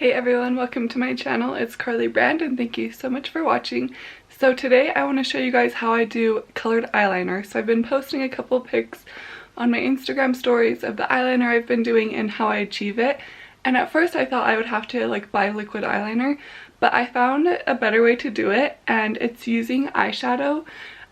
Hey everyone, welcome to my channel. It's Carly Brand and thank you so much for watching. So today I want to show you guys how I do colored eyeliner. So I've been posting a couple pics on my Instagram stories of the eyeliner I've been doing and how I achieve it. And at first I thought I would have to buy liquid eyeliner, but I found a better way to do it, and it's using eyeshadow.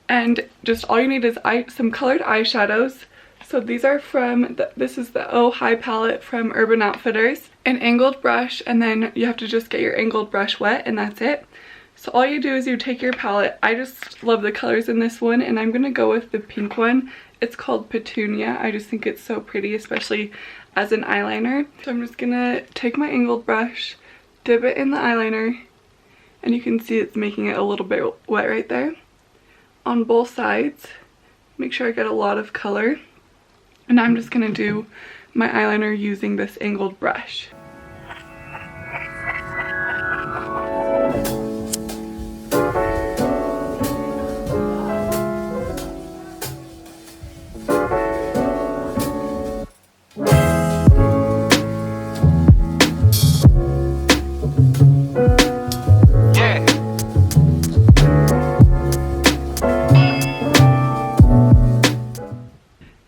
And just all you need is some colored eyeshadows. So these are from, this is the Oh Hi palette from Urban Outfitters. An angled brush, and then you have to just get your angled brush wet and that's it. So all you do is you take your palette. I just love the colors in this one and I'm gonna go with the pink one. It's called Petunia. I just think it's so pretty, especially as an eyeliner. So I'm just gonna take my angled brush, dip it in the eyeliner, and you can see it's making it a little bit wet right there. On both sides, make sure I get a lot of color. And I'm just gonna do my eyeliner using this angled brush.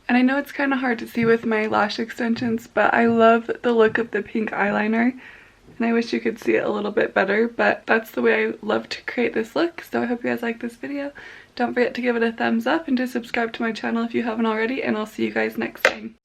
And I know it's kind of hard to see with my lash extensions, but I love the look of the pink eyeliner. And I wish you could see it a little bit better, but that's the way I love to create this look. So I hope you guys like this video. Don't forget to give it a thumbs up and to subscribe to my channel if you haven't already, and I'll see you guys next time.